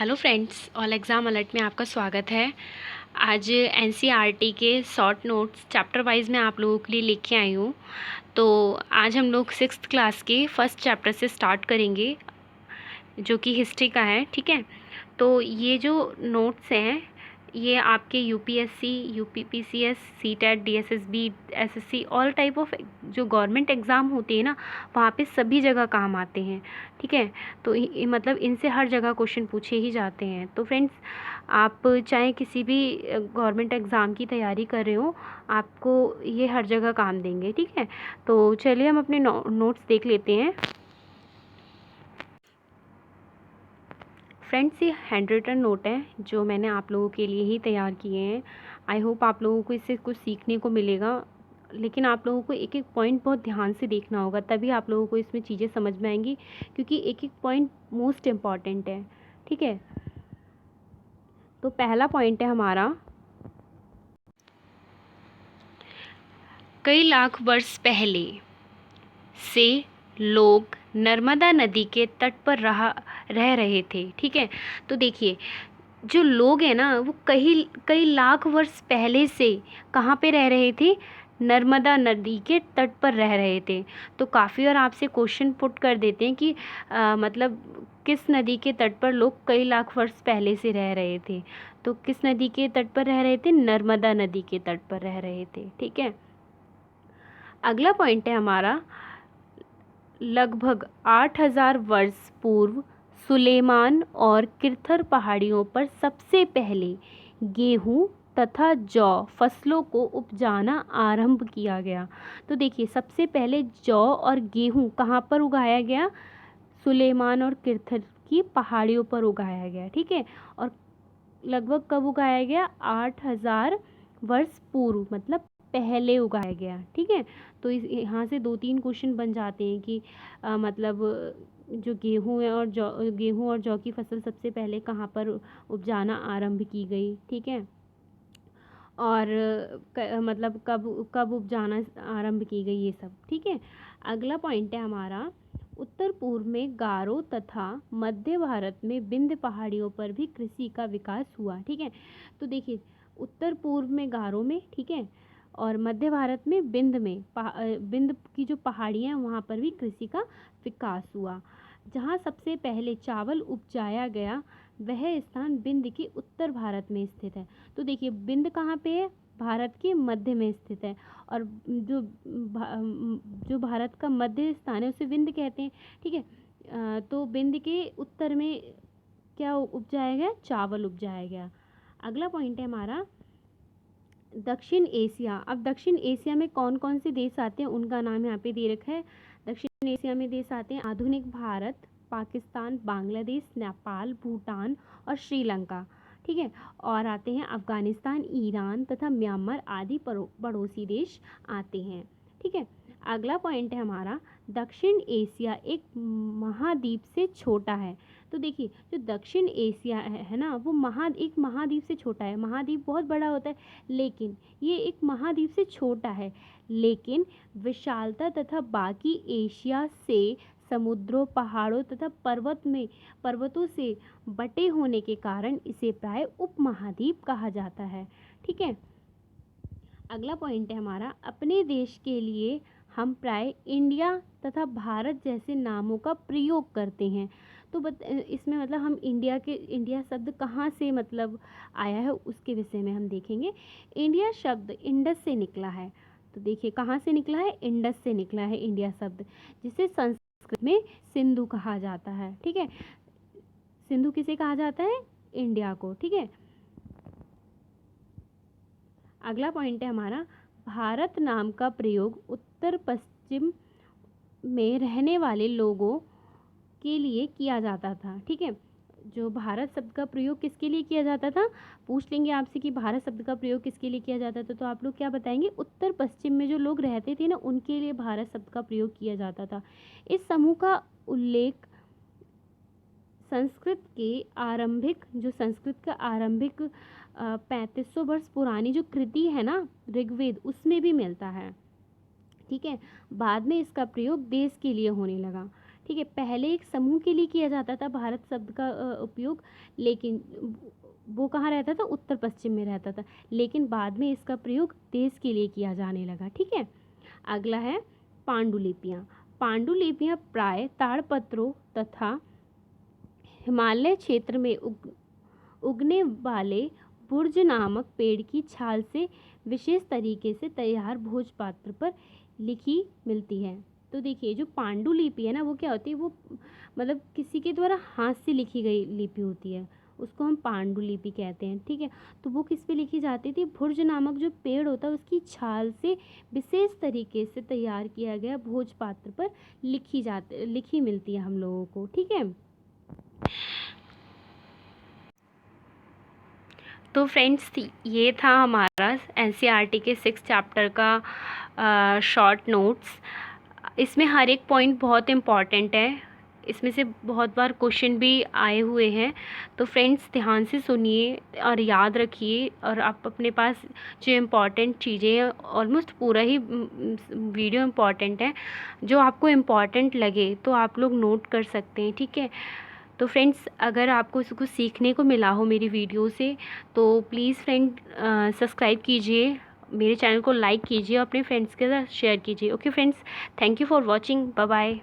Hello friends, all exam alert में आपका स्वागत है। आज एनसीईआरटी के शॉर्ट नोट्स चैप्टर वाइज़ मैं आप लोगों के लिए लेके आई हूँ। तो आज हम लोग 6th क्लास के फर्स्ट चैप्टर से स्टार्ट करेंगे, जो कि हिस्ट्री का है। ठीक है, तो ये जो नोट्स हैं ये आपके UPSC, UPPCS, CTET, DSSB, SSC, all type of जो गवर्नमेंट एग्ज़ाम होते हैं ना, वहाँ पे सभी जगह काम आते हैं। ठीक है, तो मतलब इनसे हर जगह क्वेश्चन पूछे ही जाते हैं। तो फ्रेंड्स, आप चाहे किसी भी गवर्नमेंट एग्ज़ाम की तैयारी कर रहे हो, आपको ये हर जगह काम देंगे। ठीक है, तो चलिए हम अपने नोट्स देख लेते हैं। फ्रेंड्स, ये हैंड रिटन नोट है जो मैंने आप लोगों के लिए ही तैयार किए हैं। आई होप आप लोगों को इससे कुछ सीखने को मिलेगा, लेकिन आप लोगों को एक एक पॉइंट बहुत ध्यान से देखना होगा, तभी आप लोगों को इसमें चीज़ें समझ में आएंगी, क्योंकि एक एक पॉइंट मोस्ट इम्पॉर्टेंट है। ठीक है, तो पहला पॉइंट है हमारा, कई लाख वर्ष पहले से लोग नर्मदा नदी के तट पर रह रहे थे। ठीक है, तो देखिए, जो लोग हैं ना, वो कई कई लाख वर्ष पहले से कहाँ पे रह रहे थे? नर्मदा नदी के तट पर रह रहे थे। तो काफ़ी और आपसे क्वेश्चन पुट कर देते हैं कि मतलब किस नदी के तट पर लोग कई लाख वर्ष पहले से रह रहे थे। तो किस नदी के तट पर रह रहे थे? नर्मदा नदी के तट पर रह रहे थे। ठीक है, अगला पॉइंट है हमारा, लगभग 8000 वर्ष पूर्व सुलेमान और किरथर पहाड़ियों पर सबसे पहले गेहूं तथा जौ फसलों को उपजाना आरंभ किया गया। तो देखिए, सबसे पहले जौ और गेहूं कहाँ पर उगाया गया? सुलेमान और किरथर की पहाड़ियों पर उगाया गया। ठीक है, और लगभग कब उगाया गया? 8000 वर्ष पूर्व, मतलब पहले उगाया गया। ठीक है, तो इस यहाँ से 2-3 क्वेश्चन बन जाते हैं कि मतलब जो गेहूँ है और जौ, गेहूँ और जौ की फसल सबसे पहले कहाँ पर उपजाना आरंभ की गई। ठीक है, और मतलब कब कब उपजाना आरंभ की गई, ये सब। ठीक है, अगला पॉइंट है हमारा, उत्तर पूर्व में गारो तथा मध्य भारत में विंध्य पहाड़ियों पर भी कृषि का विकास हुआ। ठीक है, तो देखिए, उत्तर पूर्व में गारो में, ठीक है, और मध्य भारत में विंध्य में, विंध्य की जो पहाड़ियाँ हैं वहाँ पर भी कृषि का विकास हुआ। जहाँ सबसे पहले चावल उपजाया गया वह स्थान विंध्य के उत्तर भारत में स्थित है। तो देखिए, विंध्य कहाँ पे है? भारत के मध्य में स्थित है, और जो भारत का मध्य स्थान है उसे विंध्य कहते हैं। ठीक है, तो विंध्य के उत्तर में क्या उपजाया गया? चावल उपजाया गया। अगला पॉइंट है हमारा, दक्षिण एशिया। अब दक्षिण एशिया में कौन कौन से देश आते हैं उनका नाम यहाँ पे दे रखा है। दक्षिण एशिया में देश आते हैं आधुनिक भारत, पाकिस्तान, बांग्लादेश, नेपाल, भूटान और श्रीलंका। ठीक है, और आते हैं अफगानिस्तान, ईरान तथा म्यांमार आदि पड़ोसी देश आते हैं। ठीक है, अगला पॉइंट है हमारा, दक्षिण एशिया एक महाद्वीप से छोटा है। तो देखिए, जो दक्षिण एशिया है ना, वो एक महाद्वीप से छोटा है। महाद्वीप बहुत बड़ा होता है, लेकिन ये एक महाद्वीप से छोटा है, लेकिन विशालता तथा बाकी एशिया से समुद्रों, पहाड़ों तथा पर्वतों से बटे होने के कारण इसे प्राय उपमहाद्वीप कहा जाता है। ठीक है, अगला पॉइंट है हमारा, अपने देश के लिए हम प्राय इंडिया तथा भारत जैसे नामों का प्रयोग करते हैं। तो इसमें मतलब हम इंडिया शब्द कहाँ से मतलब आया है उसके विषय में हम देखेंगे। इंडिया शब्द इंडस से निकला है। तो देखिए, कहाँ से निकला है? इंडस से निकला है इंडिया शब्द, जिसे संस्कृत में सिंधु कहा जाता है। ठीक है, सिंधु किसे कहा जाता है? इंडिया को। ठीक है, अगला पॉइंट है हमारा, भारत नाम का प्रयोग उत्तर पश्चिम में रहने वाले लोगों के लिए किया जाता था। ठीक है, जो भारत शब्द का प्रयोग किसके लिए किया जाता था? पूछ लेंगे आपसे कि भारत शब्द का प्रयोग किसके लिए किया जाता था, तो आप लोग क्या बताएंगे? उत्तर पश्चिम में जो लोग रहते थे ना, उनके लिए भारत शब्द का प्रयोग किया जाता था। इस समूह का उल्लेख संस्कृत का आरंभिक 3500 वर्ष पुरानी जो कृति है ना, ऋग्वेद, उसमें भी मिलता है। ठीक है, बाद में इसका प्रयोग देश के लिए होने लगा। ठीक ठीक है। पहले एक समूह के लिए किया जाता था भारत शब्द का उपयोग, लेकिन वो कहाँ रहता था, उत्तर पश्चिम में रहता था, लेकिन बाद में इसका प्रयोग देश के लिए किया जाने लगा। ठीक है। अगला है पांडुलिपियाँ। पांडुलिपियाँ प्राय ताड़पत्रों तथा हिमालय क्षेत्र में उगने वाले बुर्ज नामक पेड़ की छाल से विशेष तरीके से तैयार भोजपत्र पर लिखी मिलती है। तो देखिए जो पांडुलिपि है ना, वो क्या होती है, वो मतलब किसी के द्वारा हाथ से लिखी गई लिपि होती है, उसको हम पांडुलिपि कहते हैं। ठीक है। तो वो किस पे लिखी जाती थी, भुर्ज नामक जो पेड़ होता है उसकी छाल से विशेष तरीके से तैयार किया गया भोजपत्र पर लिखी मिलती है हम लोगों को। ठीक है। तो फ्रेंड्स ये था हमारा एनसीईआरटी के 6 चैप्टर का शॉर्ट नोट्स। इसमें हर एक पॉइंट बहुत इम्पॉर्टेंट है, इसमें से बहुत बार क्वेश्चन भी आए हुए हैं। तो फ्रेंड्स ध्यान से सुनिए और याद रखिए, और आप अपने पास जो इम्पॉर्टेंट चीज़ें हैं, ऑलमोस्ट पूरा ही वीडियो इम्पॉर्टेंट है, जो आपको इम्पॉर्टेंट लगे तो आप लोग नोट कर सकते हैं। ठीक है। तो फ्रेंड्स अगर आपको कुछ सीखने को मिला हो मेरी वीडियो से, तो प्लीज़ फ्रेंड सब्सक्राइब कीजिए, मेरे चैनल को लाइक कीजिए और अपने फ्रेंड्स के साथ शेयर कीजिए। Okay friends, thank you for watching, bye bye.